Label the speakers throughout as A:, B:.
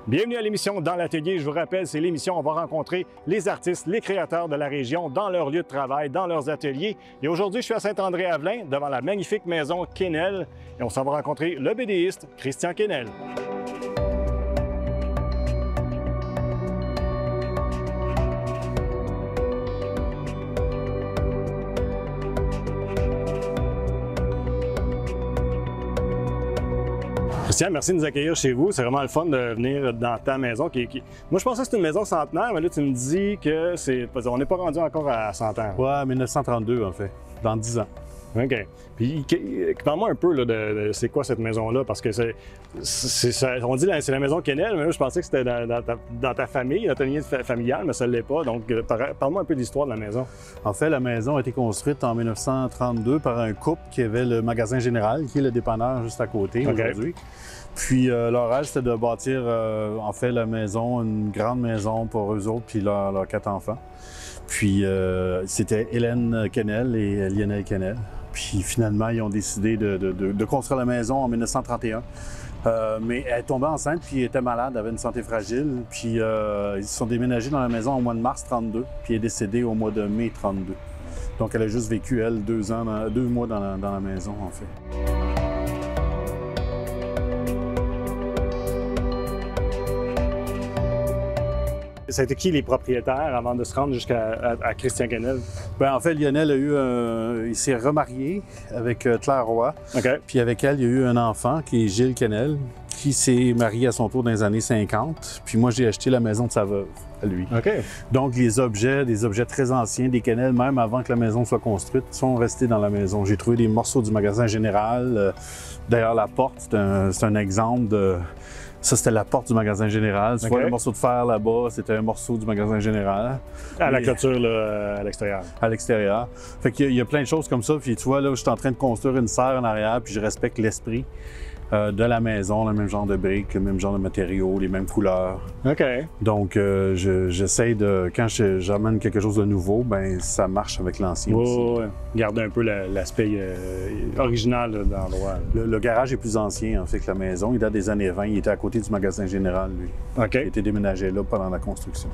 A: Bienvenue à l'émission Dans l'Atelier. Je vous rappelle, c'est l'émission où on va rencontrer les artistes, les créateurs de la région dans leur lieu de travail, dans leurs ateliers. Et aujourd'hui, je suis à Saint-André-Avelin, devant la magnifique maison Quesnel. Et on s'en va rencontrer le BDiste, Christian Quesnel. Christian, merci de nous accueillir chez vous. C'est vraiment le fun de venir dans ta maison. Moi, je pensais que c'était une maison centenaire, mais là, tu me dis que on n'est pas rendu encore à 100 ans.
B: Ouais, 1932, en fait, dans 10 ans.
A: OK. Puis, parle-moi un peu là, de c'est quoi cette maison-là, parce que on dit que c'est la maison Quesnel, mais là, je pensais que c'était dans ta famille, dans ta lignée familiale, mais ça ne l'est pas. Donc, parle-moi un peu de l'histoire de la maison.
B: En fait, la maison a été construite en 1932 par un couple qui avait le magasin général, qui est le dépanneur juste à côté aujourd'hui. Puis, leur rêve, c'était de bâtir, en fait, la maison, une grande maison pour eux autres, puis leurs 4 enfants. Puis, c'était Hélène Quesnel et Lionel Quesnel. Puis finalement, ils ont décidé de construire la maison en 1931. Mais elle est tombée enceinte, puis elle était malade, elle avait une santé fragile. Puis ils se sont déménagés dans la maison au mois de mars 32, puis elle est décédée au mois de mai 32. Donc elle a juste vécu, elle, 2 mois dans la maison, en fait.
A: Ça a été qui les propriétaires avant de se rendre jusqu'à Christian Quesnel?
B: Bien, en fait, Lionel il s'est remarié avec Claire Roy.
A: Okay.
B: Puis avec elle, il y a eu un enfant qui est Gilles Quesnel, qui s'est marié à son tour dans les années 50. Puis moi, j'ai acheté la maison de sa veuve à lui.
A: Okay.
B: Donc, des objets très anciens, des Quesnel, même avant que la maison soit construite, sont restés dans la maison. J'ai trouvé des morceaux du magasin général. D'ailleurs, la porte, c'est un exemple de... Ça, c'était la porte du magasin général. Tu vois le morceau de fer là-bas, c'était un morceau du magasin général.
A: À la clôture, là, à l'extérieur.
B: À l'extérieur. Fait qu'il y a plein de choses comme ça. Puis tu vois, là, je suis en train de construire une serre en arrière, puis je respecte l'esprit de la maison, le même genre de briques, le même genre de matériaux, les mêmes couleurs.
A: OK.
B: Donc, j'essaie de... Quand j'amène quelque chose de nouveau, ben ça marche avec l'ancien aussi.
A: Ouais. Garder un peu l'aspect original de l'endroit.
B: Le garage est plus ancien, en fait, que la maison. Il date des années 20. Il était à côté du magasin général, lui.
A: OK.
B: Il a été déménagé là pendant la construction.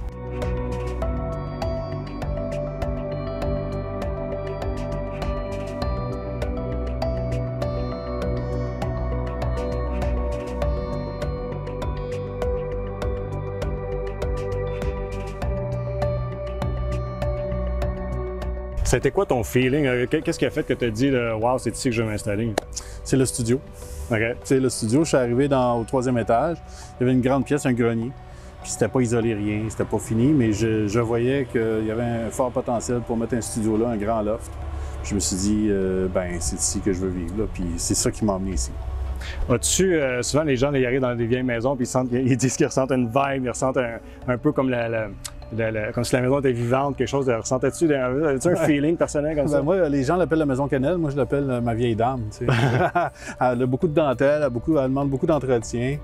A: C'était quoi ton feeling? Qu'est-ce qui a fait que tu as dit « Wow, c'est ici que je vais m'installer » ?
B: C'est le studio.
A: OK.
B: C'est le studio. Je suis arrivé au 3e étage. Il y avait une grande pièce, un grenier. Puis c'était pas isolé, rien. C'était pas fini, mais je voyais qu'il y avait un fort potentiel pour mettre un studio là, un grand loft. Je me suis dit, c'est ici que je veux vivre. Là. Puis c'est ça qui m'a emmené ici.
A: As-tu, souvent les gens ils arrivent dans des vieilles maisons puis ils disent qu'ils ressentent une vibe, ils ressentent un peu comme comme si la maison était vivante, quelque chose. Ressentais-tu un feeling personnel comme ça?
B: Moi, les gens l'appellent la maison Quesnel. Moi, je l'appelle ma vieille dame. Tu sais. Elle a beaucoup de dentelle, elle demande beaucoup d'entretien,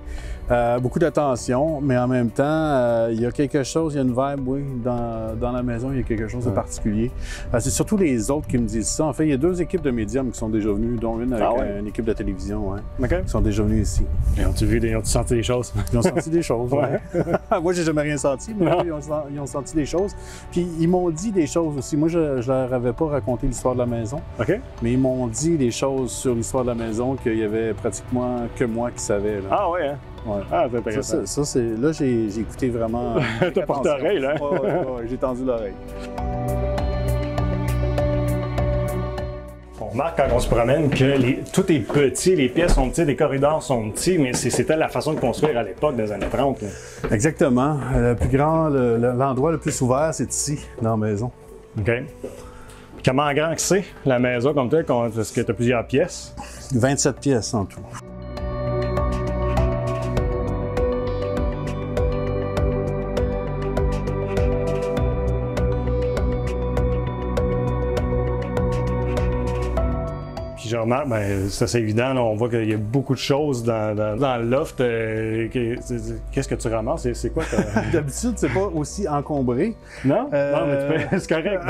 B: beaucoup d'attention, mais en même temps, il y a quelque chose, il y a une vibe, oui, dans la maison, il y a quelque chose de particulier. C'est surtout les autres qui me disent ça. En fait, il y a 2 équipes de médiums qui sont déjà venues, dont une avec une équipe de télévision, qui sont déjà venus ici.
A: Et ont-tu senti des choses?
B: Ils ont senti des choses, oui. Moi, j'ai jamais rien senti, mais ils ont senti des choses. Puis ils m'ont dit des choses aussi. Moi, je leur avais pas raconté l'histoire de la maison.
A: OK.
B: Mais ils m'ont dit des choses sur l'histoire de la maison qu'il y avait pratiquement que moi qui savais. Là.
A: Ah ouais, hein?
B: Ouais.
A: Ah, c'est intéressant.
B: Là, j'ai écouté vraiment...
A: T'as porté l'oreille, là?
B: Ouais, j'ai tendu l'oreille.
A: On remarque quand on se promène que tout est petit, les pièces sont petites, les corridors sont petits, mais c'était la façon de construire à l'époque des années 30. Là.
B: Exactement. L'endroit le plus ouvert, c'est ici, dans la maison.
A: OK. Comment grand que c'est, la maison comme telle? Est-ce que tu as plusieurs pièces?
B: 27 pièces en tout.
A: Puis je remarque, ben, c'est évident, là, on voit qu'il y a beaucoup de choses dans le loft. Qu'est-ce que tu ramasses? C'est quoi?
B: D'habitude, c'est pas aussi encombré.
A: Non? Non, mais c'est correct.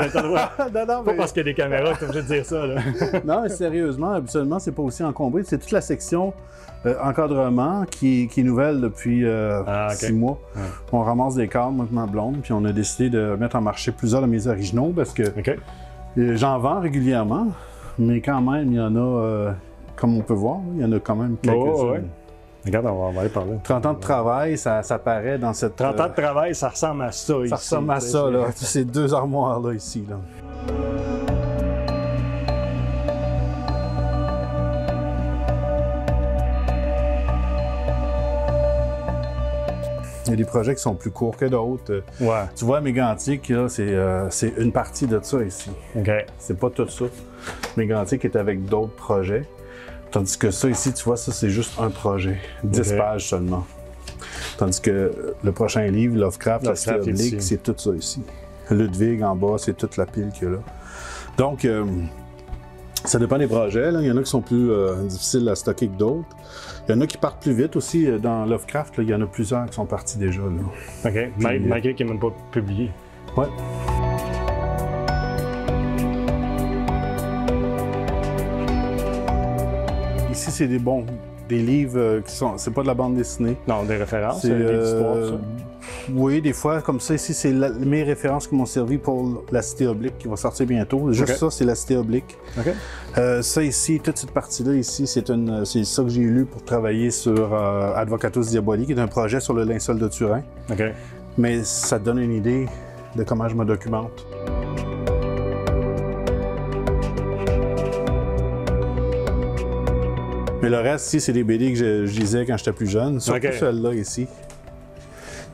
B: Non,
A: pas parce qu'il y a des caméras, tu es obligé de dire ça. Là.
B: Non, mais sérieusement, habituellement, c'est pas aussi encombré. C'est toute la section encadrement qui est nouvelle depuis 6 mois. Ouais. On ramasse des cadres, moi et ma blonde, puis on a décidé de mettre en marché plusieurs de mes originaux parce que j'en vends régulièrement, mais quand même, il y en a, comme on peut voir, il y en a quand même quelques-uns.
A: Ouais. Regarde, on va aller parler.
B: 30 ans de travail, ça paraît dans cette...
A: 30 ans de travail, ça ressemble à ça ici.
B: Ça ressemble à ça, là. Ces 2 armoires-là, ici, là. Il y a des projets qui sont plus courts que d'autres.
A: Ouais.
B: Tu vois, Mégantic, c'est une partie de ça ici.
A: OK.
B: C'est pas tout ça. Mégantic est avec d'autres projets. Tandis que ça ici, tu vois, ça c'est juste un projet. 10 pages seulement. Tandis que le prochain livre, Lovecraft, la cité oblique, c'est tout ça ici. Ludwig en bas, c'est toute la pile qu'il y a là. Donc, ça dépend des projets. Là. Il y en a qui sont plus difficiles à stocker que d'autres. Il y en a qui partent plus vite aussi. Dans Lovecraft, là, il y en a plusieurs qui sont partis déjà. Là.
A: OK. Malgré qu'il n'est même pas publié.
B: Ouais. Ici, c'est des livres qui sont... C'est pas de la bande dessinée.
A: Non, des références, des livres d'histoire, ça.
B: Oui, des fois, comme ça. Ici, c'est mes références qui m'ont servi pour la cité oblique qui va sortir bientôt. Juste ça, c'est la cité oblique. Ça ici, toute cette partie-là ici, c'est ça que j'ai lu pour travailler sur Advocatus Diaboli, qui est un projet sur le linceul de Turin. Mais ça te donne une idée de comment je me documente. Mais le reste, ici, c'est des BD que je lisais quand j'étais plus jeune. Surtout celle-là, ici.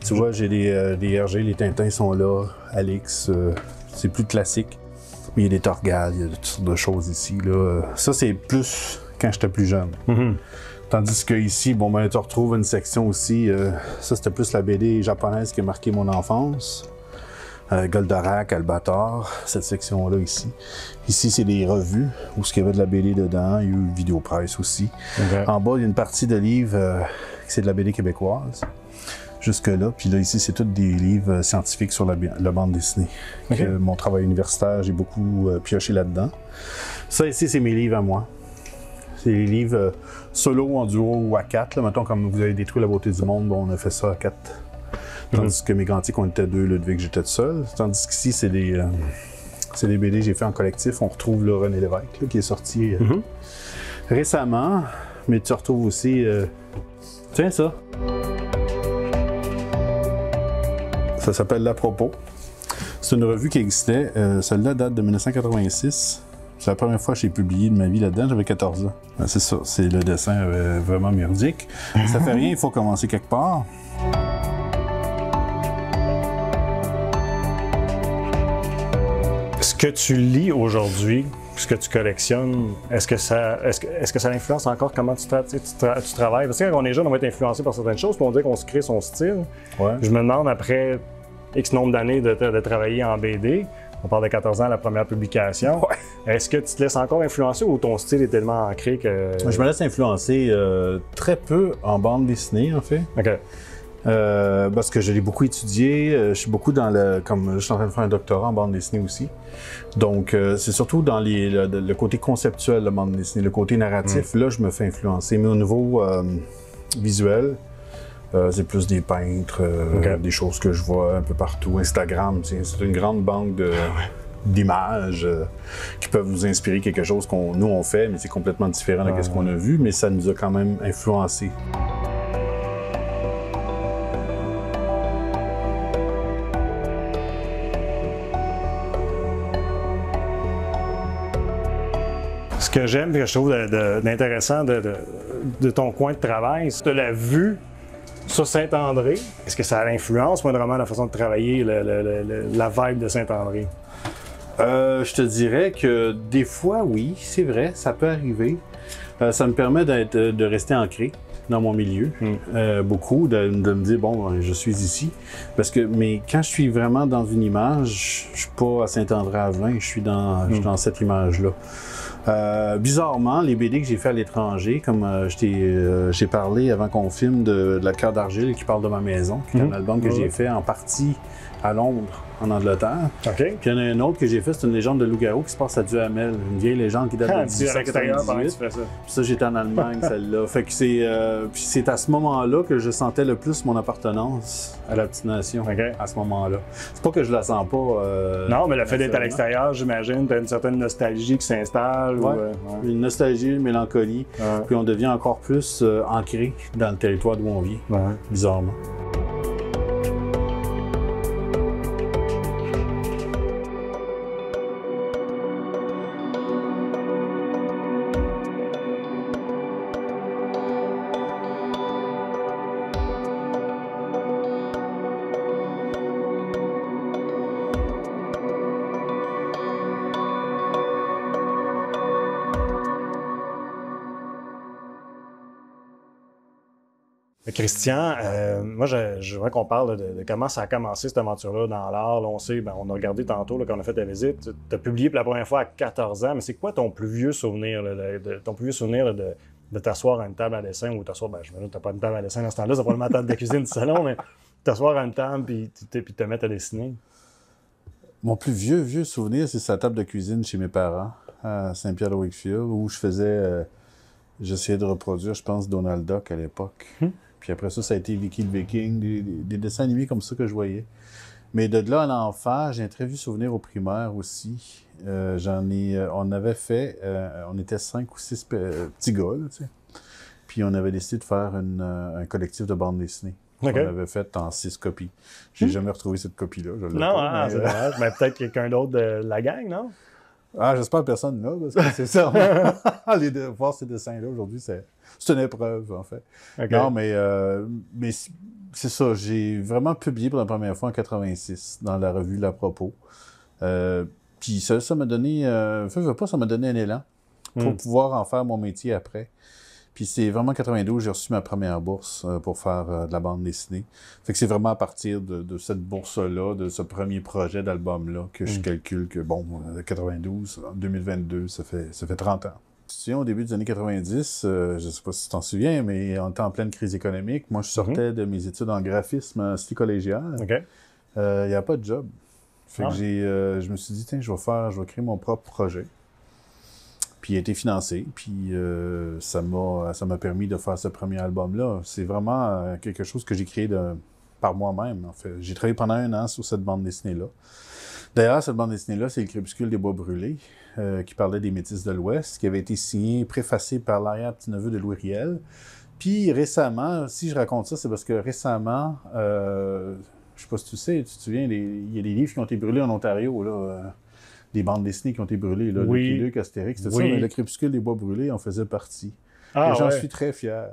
B: Tu vois, j'ai des RG, les Tintins sont là, Alix, c'est plus classique. Mais il y a des Torgal, il y a toutes sortes de choses ici. Là. Ça, c'est plus quand j'étais plus jeune. Tandis que ici, bon, ben, tu retrouves une section aussi, ça, c'était plus la BD japonaise qui a marqué mon enfance. Goldorak, Albator, cette section-là ici. Ici, c'est des revues où il y avait de la BD dedans, il y a eu Vidéopresse aussi. En bas, il y a une partie de livres, c'est de la BD québécoise. Jusque-là, puis là, ici, c'est tous des livres scientifiques sur la bande dessinée. Mon travail universitaire, j'ai beaucoup pioché là-dedans. Ça, ici, c'est mes livres à moi. C'est les livres solo, en duo ou à 4. Là. Mettons, comme vous avez détruit la beauté du monde, bon, on a fait ça à 4. Tandis que Mégantic, on était 2, Ludwig, j'étais tout seul. Tandis qu'ici, c'est des BD que j'ai fait en collectif. On retrouve le René Lévesque, là, qui est sorti récemment. Mais tu retrouves aussi... Tiens, ça! Ça s'appelle L'à propos. C'est une revue qui existait. Celle-là date de 1986. C'est la première fois que j'ai publié de ma vie là-dedans. J'avais 14 ans. C'est ça. C'est le dessin vraiment merdique. Ça fait rien, il faut commencer quelque part.
A: Ce que tu lis aujourd'hui, ce que tu collectionnes, est-ce que ça influence encore comment tu travailles? Parce que quand on est jeune, on va être influencé par certaines choses, puis on dit qu'on se crée son style. Je me demande, après X nombre d'années de travailler en BD, on parle de 14 ans à la première publication, est-ce que tu te laisses encore influencer ou ton style est tellement ancré que...
B: Je me laisse influencer très peu en bande dessinée, en fait. Parce que je l'ai beaucoup étudié, je suis beaucoup dans comme je suis en train de faire un doctorat en bande dessinée aussi. Donc, c'est surtout dans le côté conceptuel de la bande dessinée, le côté narratif, là, je me fais influencer. Mais au niveau visuel, c'est plus des peintres, des choses que je vois un peu partout. Instagram, c'est une grande banque d'images qui peuvent nous inspirer quelque chose nous on fait, mais c'est complètement différent de ce qu'on a vu, mais ça nous a quand même influencé.
A: Ce que j'aime et que je trouve d'intéressant de ton coin de travail, c'est la vue sur Saint-André. Est-ce que ça influence moindrement la façon de travailler, la vibe de Saint-André?
B: Je te dirais que des fois, oui, c'est vrai, ça peut arriver. Ça me permet de rester ancré dans mon milieu, beaucoup, de me dire, bon, je suis ici. Mais quand je suis vraiment dans une image, je suis pas à Saint-André-Avelin, je suis dans cette image-là. Bizarrement, les BD que j'ai fait à l'étranger, comme j'ai parlé avant qu'on filme de La Cœur d'Argile qui parle de ma maison, qui est un album que j'ai fait en partie à Londres, en Angleterre.
A: OK.
B: Puis il y en a un autre que j'ai fait, c'est une légende de loup-garou qui se passe à Duhamel, une vieille légende qui date de 1898. Puis ça, j'étais en Allemagne, celle-là. Fait que c'est à ce moment-là que je sentais le plus mon appartenance à la petite nation, à ce moment-là. C'est pas que je la sens pas...
A: non, mais le fait d'être à l'extérieur, j'imagine, t'as une certaine nostalgie qui s'installe.
B: Une nostalgie, une mélancolie. Puis on devient encore plus ancré dans le territoire d'où on vient, bizarrement.
A: Christian, moi, je voudrais qu'on parle de comment ça a commencé cette aventure-là dans l'art. Là, on sait, ben, on a regardé tantôt là, quand on a fait ta visite. Tu as publié pour la première fois à 14 ans, mais c'est quoi ton plus vieux souvenir, de t'asseoir à une table à dessin ou t'asseoir, ben, je me dis que t'as pas une table à dessin dans ce temps-là, c'est pas le table de cuisine du salon, mais t'asseoir à une table puis te mettre à dessiner?
B: Mon plus vieux souvenir, c'est sa table de cuisine chez mes parents, à Saint-Pierre-de-Wakefield, où j'essayais de reproduire, je pense, Donald Duck à l'époque. Puis après ça a été Vicky le Viking, des dessins animés comme ça que je voyais. Mais de là à l'enfant, j'ai un très vieux souvenir au primaire aussi. On avait fait, on était 5 ou 6 petits gars, là, tu sais. Puis on avait décidé de faire un collectif de bande dessinée. Okay. On l'avait fait en 6 copies. J'ai jamais retrouvé cette copie-là.
A: Non, c'est dommage. Mais peut-être quelqu'un d'autre de la gang, non?
B: Ah, j'espère personne là, parce que c'est ça. Voir ces dessins-là aujourd'hui, c'est une épreuve, en fait. Okay. Non, mais c'est ça. J'ai vraiment publié pour la première fois en 86 dans la revue La Propos. Puis ça m'a donné, ça m'a donné un élan pour pouvoir en faire mon métier après. Puis c'est vraiment en 92 j'ai reçu ma première bourse pour faire de la bande dessinée. Fait que c'est vraiment à partir de cette bourse-là, de ce premier projet d'album-là, que je calcule que, bon, 92, en 2022, ça fait 30 ans. Au début des années 90, je sais pas si tu t'en souviens, mais on était en pleine crise économique. Moi, je sortais de mes études en graphisme à Cité collégiale. Il n'y avait pas de job. Fait que je me suis dit, tiens, je vais créer mon propre projet. Puis il a été financé, puis ça m'a permis de faire ce premier album-là. C'est vraiment quelque chose que j'ai créé par moi-même, en fait. J'ai travaillé pendant 1 an sur cette bande dessinée-là. D'ailleurs, cette bande dessinée-là, c'est le Crépuscule des Bois brûlés, qui parlait des Métis de l'Ouest, qui avait été signé, préfacé par l'arrière-petit-neveu de Louis Riel. Puis récemment, si je raconte ça, c'est parce que récemment, je sais pas si tu sais, tu te souviens, il y a des livres qui ont été brûlés en Ontario, là. Des bandes dessinées qui ont été brûlées, là, Lucky Luke, Astérix, c'était ça, mais le Crépuscule des Bois brûlés en faisait partie. Et j'en suis très fier.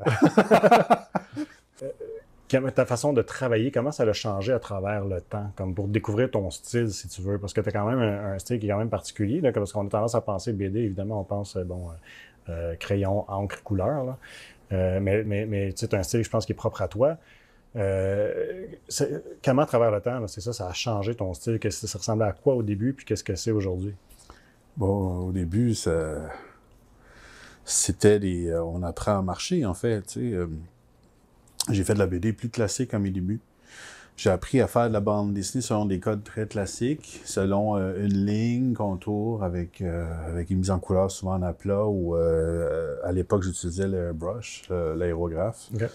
A: Ta façon de travailler, comment ça a changé à travers le temps, comme pour découvrir ton style, si tu veux? Parce que tu as quand même un style qui est quand même particulier, là, parce qu'on a tendance à penser BD, évidemment, on pense, crayon, encre, couleur, là. Mais tu sais, tu as un style, je pense, qui est propre à toi. Comment à travers le temps, c'est ça a changé ton style? Ça ressemblait à quoi au début, puis qu'est-ce que c'est aujourd'hui?
B: Bon, au début, c'était on apprend à marcher, en fait. Tu sais, j'ai fait de la BD plus classique à mes débuts. J'ai appris à faire de la bande dessinée selon des codes très classiques, selon une ligne, contour, avec une mise en couleur souvent en aplat, ou à l'époque, j'utilisais le airbrush, l'aérographe. Okay.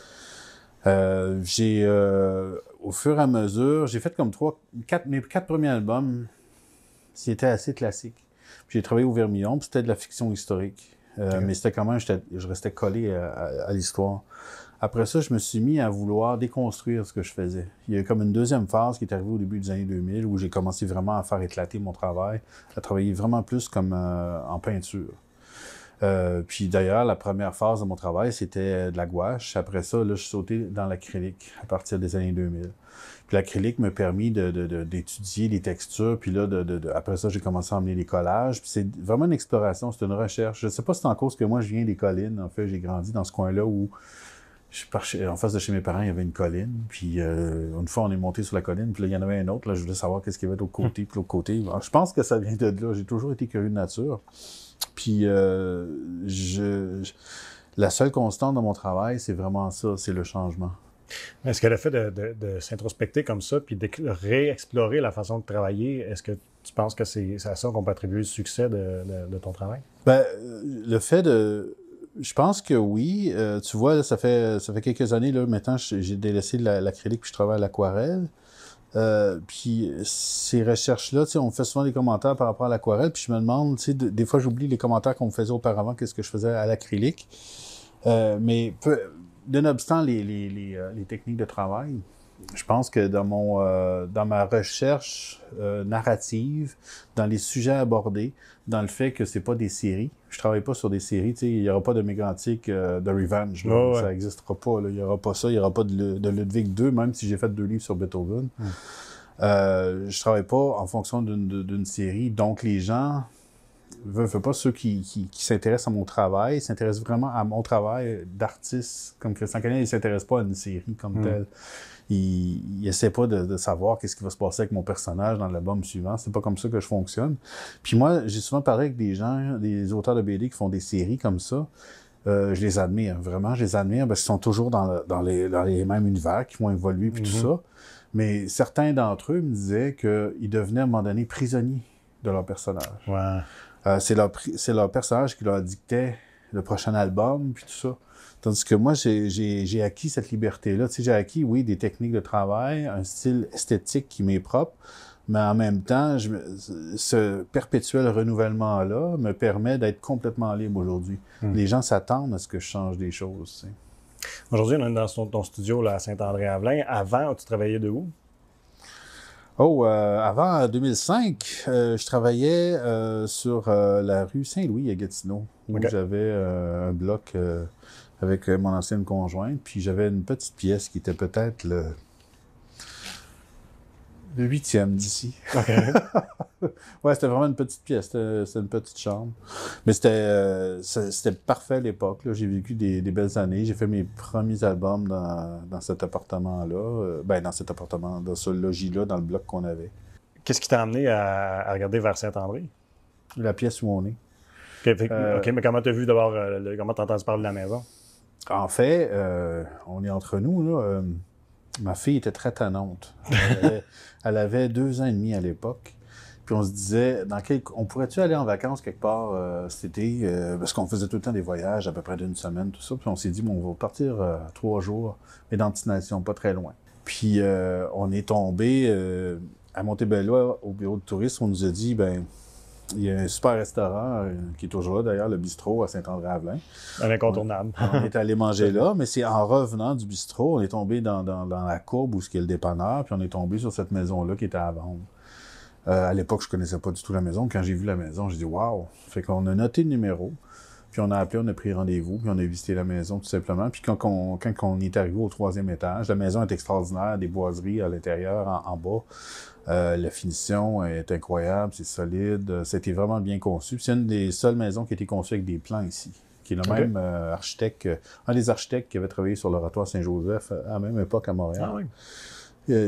B: Au fur et à mesure, j'ai fait comme mes 4 premiers albums, c'était assez classique. J'ai travaillé au Vermillon, puis c'était de la fiction historique. Mais c'était quand même, je restais collé à l'histoire. Après ça, je me suis mis à vouloir déconstruire ce que je faisais. Il y a eu comme une deuxième phase qui est arrivée au début des années 2000, où j'ai commencé vraiment à faire éclater mon travail, à travailler vraiment plus comme en peinture. Puis d'ailleurs, la première phase de mon travail, c'était de la gouache. Après ça, là, je suis sauté dans l'acrylique à partir des années 2000. Puis l'acrylique m'a permis d'étudier les textures. Puis là, après ça, j'ai commencé à emmener les collages. Puis c'est vraiment une exploration, c'est une recherche. Je ne sais pas si c'est en cause que moi, je viens des collines. En fait, j'ai grandi dans ce coin-là où, en face de chez mes parents, il y avait une colline. Puis une fois, on est monté sur la colline. Puis là, il y en avait un autre. Là, je voulais savoir qu'est-ce qu'il y avait de l'autre côté. Puis l'autre côté. Alors, je pense que ça vient de là. J'ai toujours été curieux de nature. Puis la seule constante dans mon travail, c'est vraiment ça, c'est le changement.
A: Est-ce que le fait de s'introspecter comme ça, puis de réexplorer la façon de travailler, est-ce que tu penses que c'est à ça qu'on peut attribuer le succès de ton travail?
B: Ben, le fait de... Je pense que oui. Tu vois, là, ça fait quelques années, là, maintenant, j'ai délaissé l'acrylique puis je travaille à l'aquarelle. Puis ces recherches-là, on me fait souvent des commentaires par rapport à l'aquarelle, puis je me demande, des fois j'oublie les commentaires qu'on me faisait auparavant, qu'est-ce que je faisais à l'acrylique. Nonobstant les techniques de travail, je pense que dans ma recherche narrative, dans les sujets abordés, dans le fait que c'est pas des séries, je travaille pas sur des séries, il n'y aura pas de mégantique de Revenge, ça n'existera pas, il n'y aura pas ça, il n'y aura pas de Ludwig II, même si j'ai fait 2 livres sur Beethoven. Je travaille pas en fonction d'une série, donc les gens veulent pas ceux qui s'intéressent à mon travail, s'intéressent vraiment à mon travail d'artiste, comme Christian Caniel, il ne s'intéresse pas à une série comme telle. Il essaie pas de savoir qu'est-ce qui va se passer avec mon personnage dans l'album suivant. C'est pas comme ça que je fonctionne. Puis moi, j'ai souvent parlé avec des gens, des auteurs de BD qui font des séries comme ça. Je les admire, vraiment, je les admire parce qu'ils sont toujours dans les mêmes univers, qui vont évoluer puis tout ça. Mais certains d'entre eux me disaient qu'ils devenaient à un moment donné prisonniers de leur personnage.
A: Ouais.
B: C'est leur personnage qui leur dictait le prochain album puis tout ça. Tandis que moi, j'ai acquis cette liberté-là. J'ai acquis, oui, des techniques de travail, un style esthétique qui m'est propre, mais en même temps, ce perpétuel renouvellement-là me permet d'être complètement libre aujourd'hui. Les gens s'attendent à ce que je change des choses.
A: Aujourd'hui, on est dans ton studio là, à Saint-André-Avelin. Avant, tu travaillais de où?
B: Avant, en 2005, je travaillais sur la rue Saint-Louis à Gatineau, où j'avais un bloc avec mon ancienne conjointe, puis j'avais une petite pièce qui était peut-être le 8e d'ici. Ouais, c'était vraiment une petite pièce, c'était une petite chambre. Mais c'était parfait à l'époque. J'ai vécu des belles années. J'ai fait mes premiers albums dans cet appartement-là. Dans ce logis-là, dans le bloc qu'on avait.
A: Qu'est-ce qui t'a amené à regarder vers Saint-André?
B: La pièce où on est.
A: OK, mais comment t'as vu d'abord, comment t'as entendu parler de la maison?
B: En fait, on est entre nous, là. Ma fille était très tannante. Elle avait 2 ans et demi à l'époque. Puis on se disait, on pourrait-tu aller en vacances quelque part cet été? Parce qu'on faisait tout le temps des voyages, à peu près d'une semaine, tout ça. Puis on s'est dit, on va partir 3 jours, mais dans destination, pas très loin. Puis on est tombé à Montebello, au bureau de tourisme. On nous a dit, il y a un super restaurant qui est toujours là, d'ailleurs, le bistrot à Saint-André-Avelin.
A: Un incontournable.
B: On est allé manger là, mais c'est en revenant du bistrot, on est tombé dans la courbe où il y a le dépanneur, puis on est tombé sur cette maison-là qui était à vendre. À l'époque, je connaissais pas du tout la maison. Quand j'ai vu la maison, j'ai dit « Wow! » Fait qu'on a noté le numéro, puis on a appelé, on a pris rendez-vous, puis on a visité la maison tout simplement. Puis quand on est arrivé au 3e étage, la maison est extraordinaire, des boiseries à l'intérieur, en bas. La finition est incroyable, c'est solide, c'était vraiment bien conçu. C'est une des seules maisons qui a été conçue avec des plans ici, qui est le même architecte, un des architectes qui avait travaillé sur l'oratoire Saint-Joseph à la même époque à Montréal.
A: Ah oui.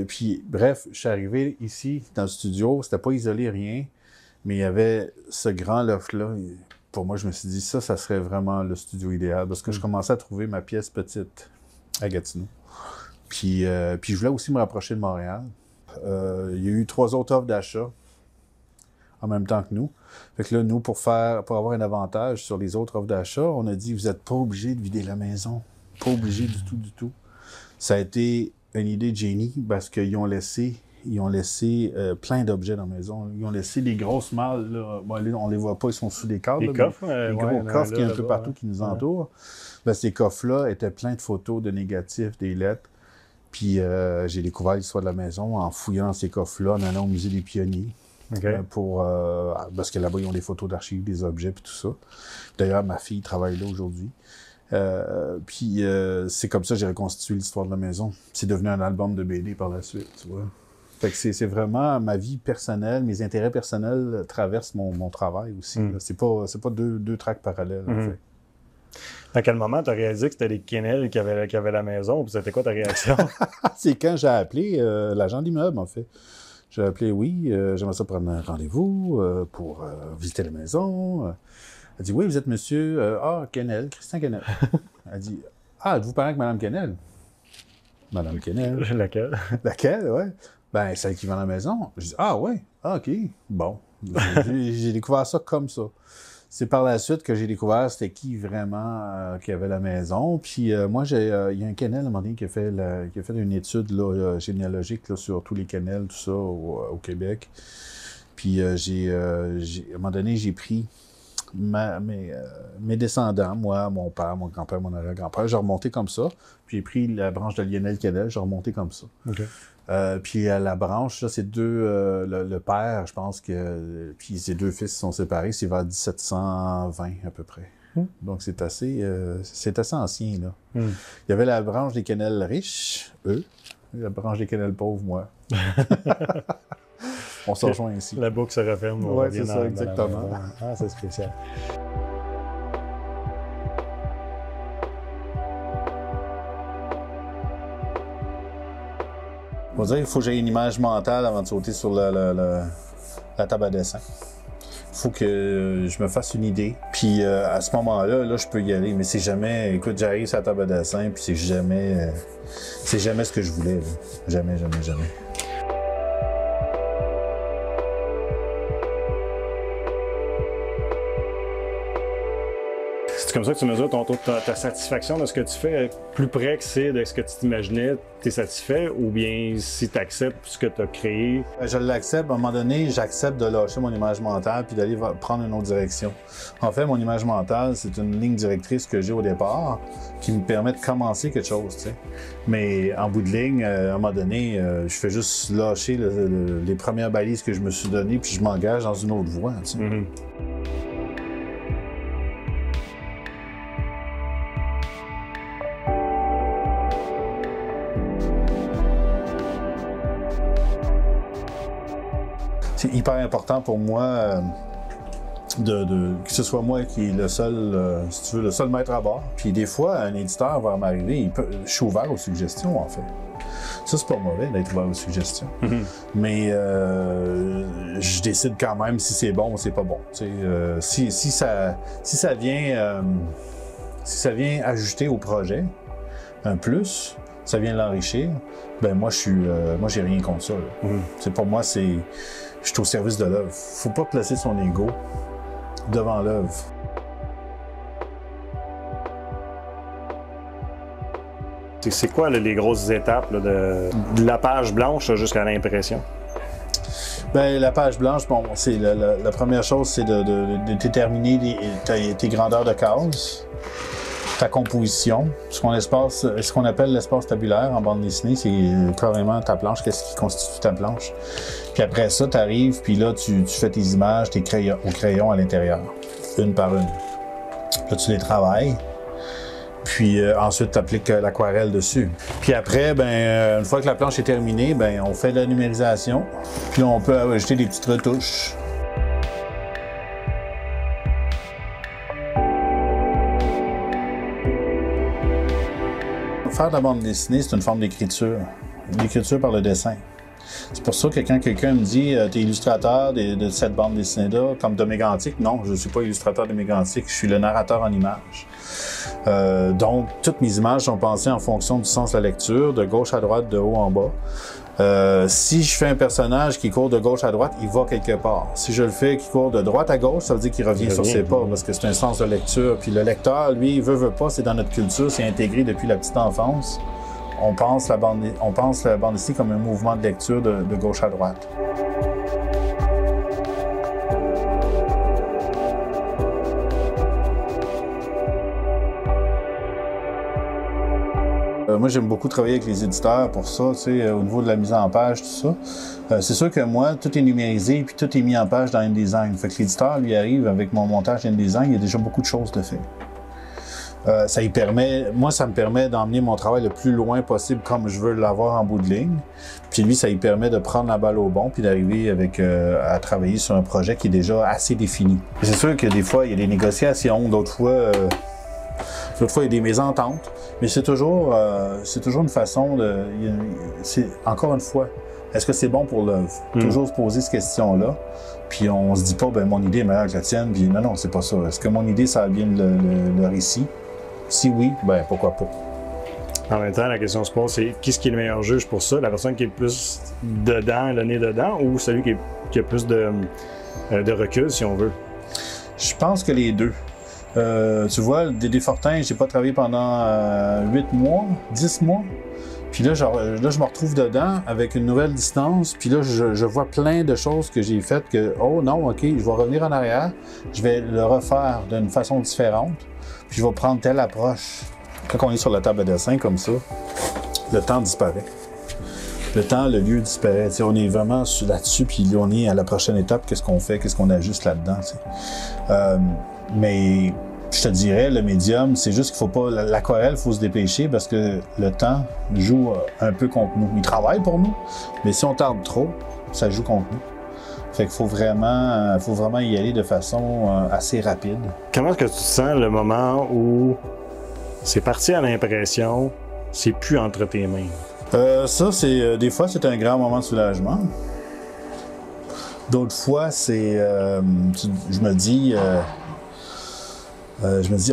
B: Puis, bref, je suis arrivé ici, dans le studio, c'était pas isolé, rien, mais il y avait ce grand loft-là. Pour moi, je me suis dit, ça serait vraiment le studio idéal, parce que je commençais à trouver ma pièce petite à Gatineau. Puis je voulais aussi me rapprocher de Montréal. Il y a eu 3 autres offres d'achat en même temps que nous. Fait que là, nous, pour avoir un avantage sur les autres offres d'achat, on a dit, vous n'êtes pas obligé de vider la maison. Pas obligé du tout, du tout. Ça a été une idée de génie parce qu'ils ont laissé plein d'objets dans la maison. Ils ont laissé des grosses malles. Là. Bon, là, on les voit pas, ils sont sous des cadres.
A: Les coffres.
B: Les gros coffres qui sont un peu partout qui nous entourent. Ces coffres-là étaient pleins de photos, de négatifs, des lettres. Puis j'ai découvert l'histoire de la maison en fouillant ces coffres-là, en allant au musée des pionniers. Parce que là-bas, ils ont des photos d'archives, des objets, puis tout ça. D'ailleurs, ma fille travaille là aujourd'hui. Puis c'est comme ça que j'ai reconstitué l'histoire de la maison. C'est devenu un album de BD par la suite, tu vois. Fait que c'est vraiment ma vie personnelle, mes intérêts personnels traversent mon travail aussi. C'est pas deux tracks parallèles, en fait.
A: À quel moment tu as réalisé que c'était les Kennel qui avaient la maison? Puis c'était quoi ta réaction?
B: C'est quand j'ai appelé l'agent d'immeuble, en fait. J'ai appelé, j'aimerais ça prendre un rendez-vous pour visiter la maison. Elle dit, oui, vous êtes monsieur Quesnel, Christian Quesnel. Elle dit, ah, êtes-vous parent avec Mme Quesnel? Mme Quesnel.
A: Laquelle?
B: Laquelle, oui. Ben, celle qui vend la maison. Je dis, ah, oui, ah, OK, bon. J'ai découvert ça comme ça. C'est par la suite que j'ai découvert c'était qui vraiment qui avait la maison. Puis moi, il y a un Quesnel à un moment donné qui a fait une étude là, généalogique là, sur tous les Quesnel, tout ça, au Québec. Puis à un moment donné, j'ai pris mes descendants, moi, mon père, mon grand-père, mon arrière-grand-père, j'ai remonté comme ça. Puis j'ai pris la branche de Lionel Quesnel, j'ai remonté comme ça. Okay. Puis la branche, là, c'est le père, je pense que, puis ses deux fils sont séparés, c'est vers 1720 à peu près. Donc c'est assez ancien, là. Il y avait la branche des Quesnel riches, eux, et la branche des Quesnel pauvres, moi. On se rejoint ici.
A: La boucle se referme.
B: Oui, c'est ça, exactement.
A: Ah, c'est spécial.
B: On va dire qu'il faut que j'ai une image mentale avant de sauter sur la table à dessin. Il faut que je me fasse une idée. Puis à ce moment-là, là, je peux y aller. Mais c'est jamais... Écoute, j'arrive sur la table à dessin, puis c'est jamais ce que je voulais. Là. Jamais, jamais, jamais.
A: C'est comme ça que tu mesures ta satisfaction de ce que tu fais, plus près que c'est de ce que tu t'imaginais, tu es satisfait, ou bien si tu acceptes ce que tu as créé?
B: Je l'accepte. À un moment donné, j'accepte de lâcher mon image mentale puis d'aller prendre une autre direction. En fait, mon image mentale, c'est une ligne directrice que j'ai au départ qui me permet de commencer quelque chose, tu sais. Mais en bout de ligne, à un moment donné, je fais juste lâcher les premières balises que je me suis données puis je m'engage dans une autre voie, tu sais. Mm-hmm. C'est hyper important pour moi que ce soit moi qui est le seul, si tu veux, le seul maître à bord. Puis des fois, un éditeur va m'arriver, je suis ouvert aux suggestions, en fait. Ça, c'est pas mauvais d'être ouvert aux suggestions. Mm-hmm. Mais je décide quand même si c'est bon ou c'est pas bon. Si ça vient ajouter au projet un plus, ça vient l'enrichir, ben moi j'ai rien contre ça. Mm-hmm. Pour moi, je suis au service de l'œuvre. Faut pas placer son ego devant l'œuvre.
A: C'est quoi là, les grosses étapes là, de la page blanche jusqu'à l'impression?
B: Bien, la page blanche, bon, c'est la première chose, c'est de déterminer tes grandeurs de cases, ta composition, ce qu'on appelle l'espace tabulaire en bande dessinée, c'est carrément ta planche, qu'est-ce qui constitue ta planche. Puis après ça, tu arrives, puis là, tu fais tes images, tes crayons, au crayon à l'intérieur, une par une. Là, tu les travailles, puis ensuite, tu appliques l'aquarelle dessus. Puis après, ben, une fois que la planche est terminée, ben, on fait de la numérisation, puis là, on peut ajouter des petites retouches. Faire de la bande dessinée, c'est une forme d'écriture. L'écriture par le dessin. C'est pour ça que quand quelqu'un me dit « T'es illustrateur de cette bande dessinée-là, comme de Mégantic », non, je ne suis pas illustrateur de Mégantic, je suis le narrateur en images. Donc, toutes mes images sont pensées en fonction du sens de la lecture, de gauche à droite, de haut en bas. Si je fais un personnage qui court de gauche à droite, il va quelque part. Si je le fais qui court de droite à gauche, ça veut dire qu'il revient sur ses pas, parce que c'est un sens de lecture. Puis le lecteur, lui, il veut pas, c'est dans notre culture, c'est intégré depuis la petite enfance. On pense la bande dessinée comme un mouvement de lecture de gauche à droite. Moi, j'aime beaucoup travailler avec les éditeurs pour ça, tu sais, au niveau de la mise en page, tout ça. C'est sûr que moi, tout est numérisé puis tout est mis en page dans InDesign. Fait que l'éditeur, lui, arrive avec mon montage InDesign, il y a déjà beaucoup de choses de fait. Ça me permet d'emmener mon travail le plus loin possible comme je veux l'avoir en bout de ligne. Puis lui, ça lui permet de prendre la balle au bon puis d'arriver à travailler sur un projet qui est déjà assez défini. C'est sûr que des fois, il y a des négociations, d'autres fois, il y a des mésententes, mais c'est toujours une façon de... Encore une fois, est-ce que c'est bon pour l'œuvre? Toujours se poser cette question-là. Puis on se dit pas, ben mon idée est meilleure que la tienne. Puis non, c'est pas ça. Est-ce que mon idée, ça bien le récit? Si oui, ben pourquoi pas?
A: En même temps, la question se pose, c'est qui est le meilleur juge pour ça? La personne qui est le plus dedans, le nez dedans, ou celui qui a plus de recul, si on veut?
B: Je pense que les deux. Tu vois, Dédé Fortin, j'ai pas travaillé pendant 8 mois, 10 mois. Puis là, je me retrouve dedans avec une nouvelle distance. Puis là, je vois plein de choses que j'ai faites que, oh non, OK, je vais revenir en arrière. Je vais le refaire d'une façon différente. Puis je vais prendre telle approche. Quand on est sur la table de dessin comme ça, le temps disparaît. Le temps, le lieu disparaît. T'sais, on est vraiment là-dessus, puis on est à la prochaine étape. Qu'est-ce qu'on fait? Qu'est-ce qu'on ajuste là-dedans? Mais je te dirais, le médium, c'est juste qu'il faut pas... L'aquarelle, il faut se dépêcher parce que le temps joue un peu contre nous. Il travaille pour nous, mais si on tarde trop, ça joue contre nous. Fait qu'il faut vraiment y aller de façon assez rapide.
A: Comment est-ce que tu sens le moment où c'est parti à l'impression, c'est plus entre tes mains?
B: Ça, c'est des fois, c'est un grand moment de soulagement. D'autres fois, c'est... je me dis,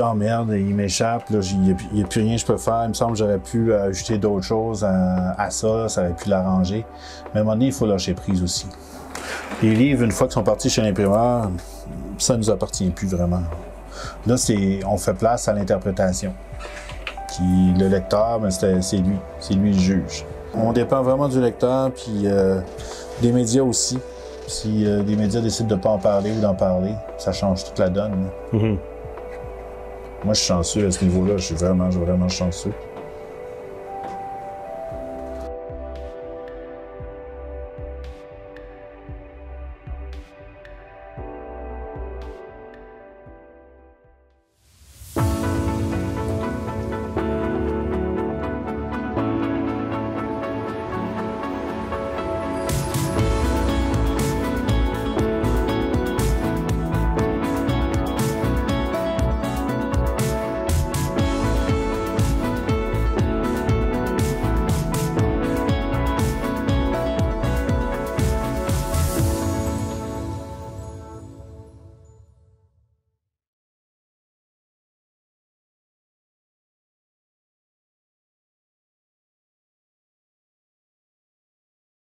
B: oh merde, il m'échappe, il n'y a plus rien que je peux faire. Il me semble que j'aurais pu ajouter d'autres choses à ça, ça aurait pu l'arranger. Mais à un moment donné, il faut lâcher prise aussi. Les livres, une fois qu'ils sont partis chez l'imprimeur, ça ne nous appartient plus vraiment. Là, on fait place à l'interprétation. Puis le lecteur, ben, c'est lui le juge. On dépend vraiment du lecteur, puis des médias aussi. Si les médias décident de ne pas en parler ou d'en parler, ça change toute la donne. Moi, je suis chanceux à ce niveau-là. Je suis vraiment chanceux.